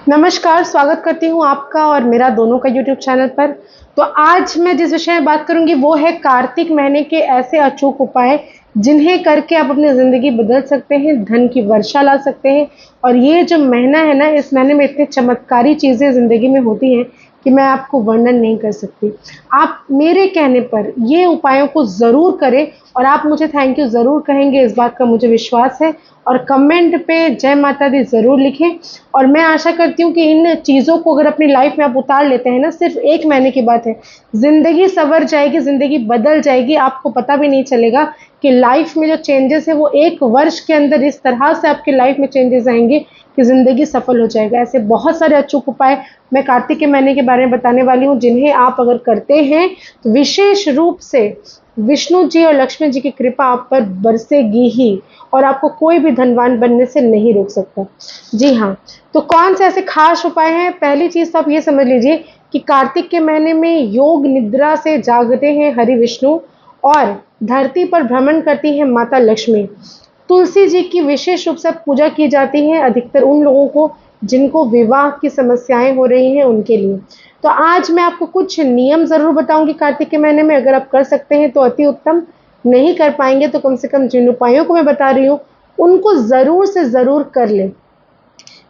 नमस्कार, स्वागत करती हूँ आपका और मेरा दोनों का यूट्यूब चैनल पर। तो आज मैं जिस विषय में बात करूँगी वो है कार्तिक महीने के ऐसे अचूक उपाय जिन्हें करके आप अपनी ज़िंदगी बदल सकते हैं, धन की वर्षा ला सकते हैं। और ये जो महीना है ना, इस महीने में इतनी चमत्कारी चीज़ें ज़िंदगी में होती हैं कि मैं आपको वर्णन नहीं कर सकती। आप मेरे कहने पर ये उपायों को ज़रूर करें और आप मुझे थैंक यू ज़रूर कहेंगे, इस बात का मुझे विश्वास है। और कमेंट पे जय माता दी ज़रूर लिखें। और मैं आशा करती हूँ कि इन चीज़ों को अगर अपनी लाइफ में आप उतार लेते हैं ना, सिर्फ 1 महीने की बात है, ज़िंदगी संवर जाएगी, ज़िंदगी बदल जाएगी, आपको पता भी नहीं चलेगा कि लाइफ में जो चेंजेस है वो 1 वर्ष के अंदर इस तरह से आपकी लाइफ में चेंजेस आएँगे कि ज़िंदगी सफल हो जाएगा। ऐसे बहुत सारे अचूक उपाय मैं कार्तिक के महीने के बारे में बताने वाली हूँ, जिन्हें आप अगर करते हैं तो विशेष रूप से विष्णु जी और लक्ष्मी जी की कृपा आप पर बरसेगी ही और आपको कोई भी धनवान बनने से नहीं रोक सकता। जी हाँ, तो कौन से ऐसे खास उपाय हैं? पहली चीज़ तो आप ये समझ लीजिए कि कार्तिक के महीने में योग निद्रा से जागते हैं हरि विष्णु और धरती पर भ्रमण करती हैं माता लक्ष्मी। तुलसी जी की विशेष रूप से पूजा की जाती है, अधिकतर उन लोगों को जिनको विवाह की समस्याएं हो रही हैं उनके लिए। तो आज मैं आपको कुछ नियम ज़रूर बताऊंगी कार्तिक के महीने में, अगर आप कर सकते हैं तो अति उत्तम, नहीं कर पाएंगे तो कम से कम जिन उपायों को मैं बता रही हूँ उनको ज़रूर से ज़रूर कर लें।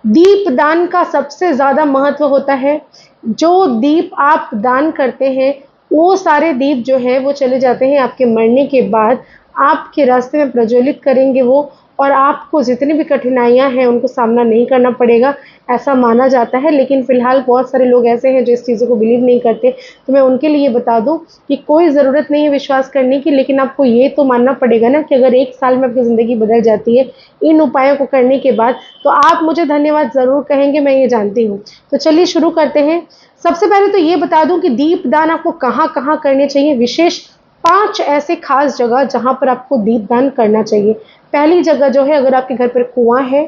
दीप दान का सबसे ज़्यादा महत्व होता है। जो दीप आप दान करते हैं वो सारे दीप जो है वो चले जाते हैं आपके मरने के बाद, आपके रास्ते में प्रज्वलित करेंगे वो, और आपको जितनी भी कठिनाइयाँ हैं उनको सामना नहीं करना पड़ेगा, ऐसा माना जाता है। लेकिन फ़िलहाल बहुत सारे लोग ऐसे हैं जो इस चीज़ों को बिलीव नहीं करते, तो मैं उनके लिए बता दूं कि कोई ज़रूरत नहीं है विश्वास करने की, लेकिन आपको ये तो मानना पड़ेगा ना कि अगर 1 साल में आपकी ज़िंदगी बदल जाती है इन उपायों को करने के बाद, तो आप मुझे धन्यवाद ज़रूर कहेंगे, मैं ये जानती हूँ। तो चलिए शुरू करते हैं। सबसे पहले तो ये बता दूं कि दीपदान आपको कहाँ-कहाँ करने चाहिए। विशेष 5 ऐसे खास जगह जहाँ पर आपको दीपदान करना चाहिए। पहली जगह जो है, अगर आपके घर पर कुआँ है,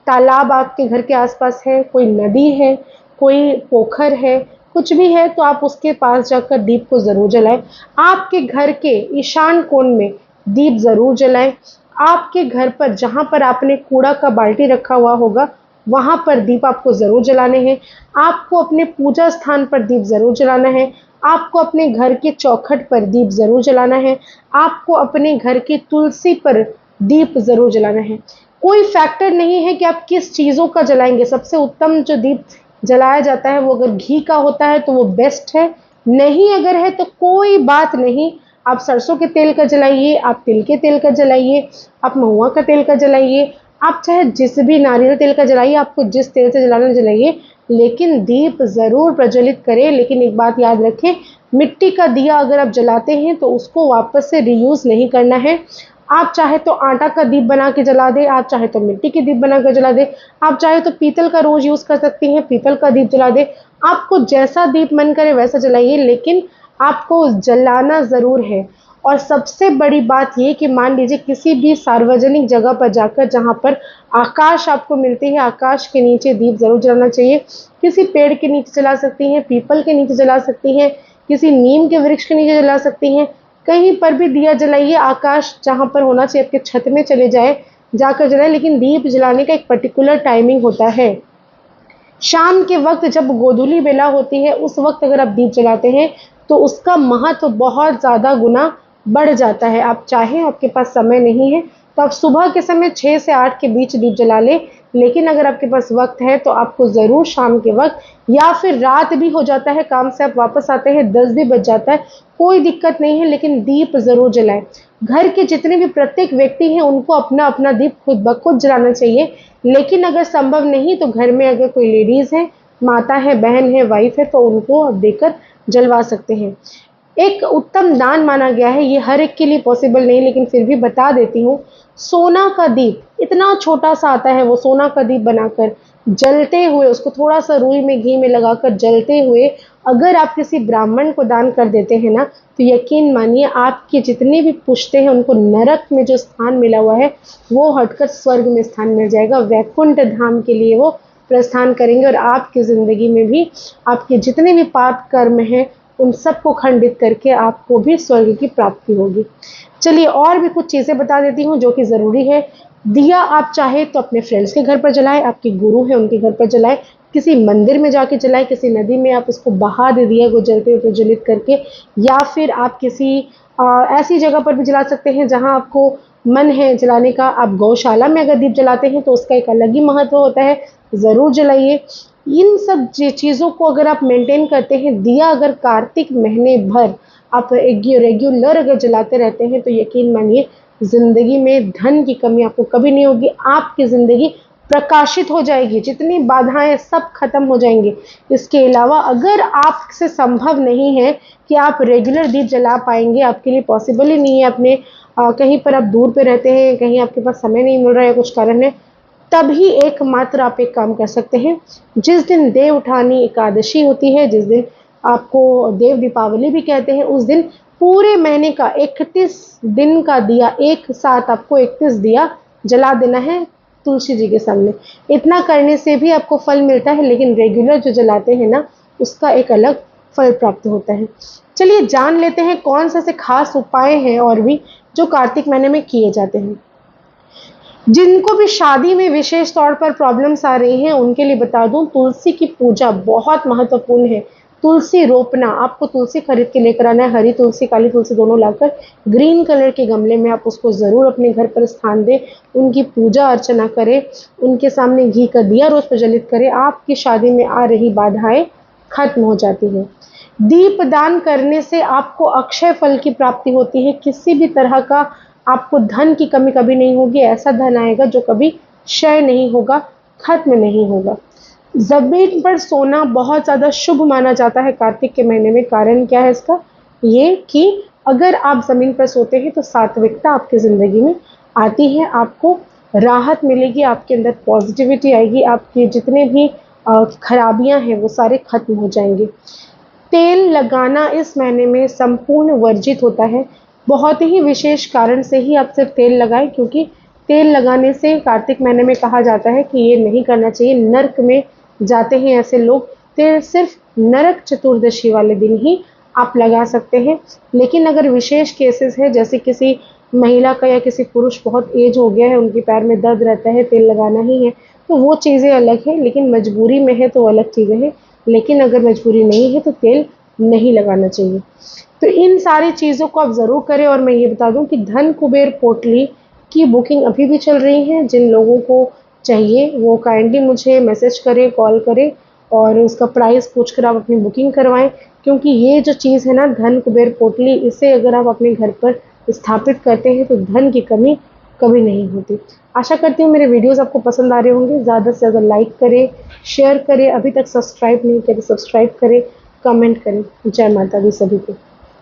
तालाब आपके घर के आसपास है, कोई नदी है, कोई पोखर है, कुछ भी है, तो आप उसके पास जाकर दीप को ज़रूर जलाएं। आपके घर के ईशान कोण में दीप ज़रूर जलाएं। आपके घर पर जहाँ पर आपने कूड़ा का बाल्टी रखा हुआ होगा वहाँ पर दीप आपको ज़रूर जलाने हैं। आपको अपने पूजा स्थान पर दीप ज़रूर जलाना है। आपको अपने घर के चौखट पर दीप ज़रूर जलाना है। आपको अपने घर की तुलसी पर दीप ज़रूर जलाना है। कोई फैक्टर नहीं है कि आप किस चीज़ों का जलाएंगे। सबसे उत्तम जो दीप जलाया जाता है वो अगर घी का होता है तो वो बेस्ट है, नहीं अगर है तो कोई बात नहीं, आप सरसों के तेल का जलाइए, आप तिल के तेल का जलाइए, आप महुआ का तेल का जलाइए, आप चाहे जिस भी नारियल तेल का जलाइए, आपको जिस तेल से जलाना जलाइए, लेकिन दीप ज़रूर प्रज्वलित करें। लेकिन एक बात याद रखें, मिट्टी का दिया अगर आप जलाते हैं तो उसको वापस से रीयूज़ नहीं करना है। आप चाहे तो आटा का दीप बना के जला दें, आप चाहे तो मिट्टी के दीप बना कर जला दें, आप चाहे तो पीतल का रोज़ यूज़ कर सकती हैं, पीतल का दीप जला दें। आपको जैसा दीप मन करे वैसा जलाइए, लेकिन आपको जलाना ज़रूर है। और सबसे बड़ी बात ये कि मान लीजिए किसी भी सार्वजनिक जगह पर जाकर जहाँ पर आकाश आपको मिलती है, आकाश के नीचे दीप ज़रूर जलाना चाहिए। किसी पेड़ के नीचे जला सकती हैं, पीपल के नीचे जला सकती हैं, किसी नीम के वृक्ष के नीचे जला सकती हैं, कहीं पर भी दिया जलाइए। आकाश जहाँ पर होना चाहिए आपके छत में चले जाए, जाकर जलाए, लेकिन दीप जलाने का एक पर्टिकुलर टाइमिंग होता है। शाम के वक्त जब गोधूली बेला होती है उस वक्त अगर आप दीप जलाते हैं तो उसका महत्व बहुत ज़्यादा गुना बढ़ जाता है। आप चाहें, आपके पास समय नहीं है तो आप सुबह के समय 6 से 8 के बीच दीप जला लें, लेकिन अगर आपके पास वक्त है तो आपको ज़रूर शाम के वक्त, या फिर रात भी हो जाता है, काम से आप वापस आते हैं 10 भी बज जाता है, कोई दिक्कत नहीं है, लेकिन दीप ज़रूर जलाएं। घर के जितने भी प्रत्येक व्यक्ति हैं उनको अपना अपना दीप खुद ब खुद जलाना चाहिए। लेकिन अगर संभव नहीं तो घर में अगर कोई लेडीज़ है, माता है, बहन है, वाइफ है, तो उनको आप देकर जलवा सकते हैं। एक उत्तम दान माना गया है, ये हर एक के लिए पॉसिबल नहीं, लेकिन फिर भी बता देती हूँ। सोना का दीप, इतना छोटा सा आता है, वो सोना का दीप बनाकर जलते हुए उसको थोड़ा सा रुई में घी में लगाकर जलते हुए अगर आप किसी ब्राह्मण को दान कर देते हैं ना, तो यकीन मानिए आपके जितने भी पुश्ते हैं उनको नरक में जो स्थान मिला हुआ है वो हटकर स्वर्ग में स्थान मिल जाएगा। वैकुंठ धाम के लिए वो प्रस्थान करेंगे और आपकी ज़िंदगी में भी आपके जितने भी पाप कर्म हैं उन सबको खंडित करके आपको भी स्वर्ग की प्राप्ति होगी। चलिए और भी कुछ चीज़ें बता देती हूँ जो कि ज़रूरी है। दिया आप चाहे तो अपने फ्रेंड्स के घर पर जलाएं, आपके गुरु हैं उनके घर पर जलाएं, किसी मंदिर में जाके जलाएं, किसी नदी में आप उसको बहा दे दिया को जलते हुए प्रज्वलित करके, या फिर आप किसी ऐसी जगह पर भी जला सकते हैं जहां आपको मन है जलाने का। आप गौशाला में अगर दीप जलाते हैं तो उसका एक अलग ही महत्व होता है, ज़रूर जलाइए। इन सब चीज़ों को अगर आप मेंटेन करते हैं, दिया अगर कार्तिक महीने भर आप रेगुलर अगर जलाते रहते हैं तो यकीन मानिए ज़िंदगी में धन की कमी आपको कभी नहीं होगी। आपकी ज़िंदगी प्रकाशित हो जाएगी, जितनी बाधाएं सब खत्म हो जाएंगी। इसके अलावा अगर आपसे संभव नहीं है कि आप रेगुलर दीप जला पाएंगे, आपके लिए पॉसिबल ही नहीं है, अपने कहीं पर आप दूर पे रहते हैं, कहीं आपके पास समय नहीं मिल रहा है, कुछ कारण है, तभी एकमात्र आप एक काम कर सकते हैं। जिस दिन देव उठानी एकादशी होती है, जिस दिन आपको देव दीपावली भी कहते हैं, उस दिन पूरे महीने का 31 दिन का दिया एक साथ आपको 31 दिया जला देना है तुलसी जी के सामने। इतना करने से भी आपको फल मिलता है, लेकिन रेगुलर जो जलाते हैं ना, उसका एक अलग फल प्राप्त होता है। चलिए जान लेते हैं कौन सा से खास उपाय हैं और भी जो कार्तिक महीने में किए जाते हैं। जिनको भी शादी में विशेष तौर पर प्रॉब्लम्स आ रही हैं उनके लिए बता दूं, तुलसी की पूजा बहुत महत्वपूर्ण है। तुलसी रोपना, आपको तुलसी खरीद के लेकर आना है, हरी तुलसी काली तुलसी दोनों लाकर ग्रीन कलर के गमले में आप उसको ज़रूर अपने घर पर स्थान दें, उनकी पूजा अर्चना करें, उनके सामने घी का दिया रोज प्रज्वलित करें। आपकी शादी में आ रही बाधाएं खत्म हो जाती हैं। दीपदान करने से आपको अक्षय फल की प्राप्ति होती है, किसी भी तरह का आपको धन की कमी कभी नहीं होगी। ऐसा धन आएगा जो कभी क्षय नहीं होगा, खत्म नहीं होगा। जमीन पर सोना बहुत ज़्यादा शुभ माना जाता है कार्तिक के महीने में। कारण क्या है इसका? ये कि अगर आप ज़मीन पर सोते हैं तो सात्विकता आपकी ज़िंदगी में आती है, आपको राहत मिलेगी, आपके अंदर पॉजिटिविटी आएगी, आपके जितने भी खराबियां हैं वो सारे खत्म हो जाएंगे। तेल लगाना इस महीने में संपूर्ण वर्जित होता है। बहुत ही विशेष कारण से ही आप सिर्फ तेल लगाएं, क्योंकि तेल लगाने से कार्तिक महीने में कहा जाता है कि ये नहीं करना चाहिए, नरक में जाते हैं ऐसे लोग। तेल सिर्फ नरक चतुर्दशी वाले दिन ही आप लगा सकते हैं। लेकिन अगर विशेष केसेस है, जैसे किसी महिला का या किसी पुरुष बहुत एज हो गया है, उनके पैर में दर्द रहता है, तेल लगाना ही है, तो वो चीज़ें अलग है। लेकिन मजबूरी में है तो अलग चीज़ें हैं। लेकिन अगर मजबूरी नहीं है तो तेल नहीं लगाना चाहिए। तो इन सारी चीज़ों को आप ज़रूर करें। और मैं ये बता दूं कि धन कुबेर पोटली की बुकिंग अभी भी चल रही है। जिन लोगों को चाहिए वो काइंडली मुझे मैसेज करें, कॉल करें और उसका प्राइस पूछकर आप अपनी बुकिंग करवाएं। क्योंकि ये जो चीज़ है ना, धन कुबेर पोटली, इसे अगर आप अपने घर पर स्थापित करते हैं तो धन की कमी कभी नहीं होती। आशा करती हूँ मेरे वीडियोस आपको पसंद आ रहे होंगे। ज़्यादा से ज़्यादा लाइक करें, शेयर करें, अभी तक सब्सक्राइब नहीं किया तो सब्सक्राइब करें, कमेंट करें। जय माता दी सभी को।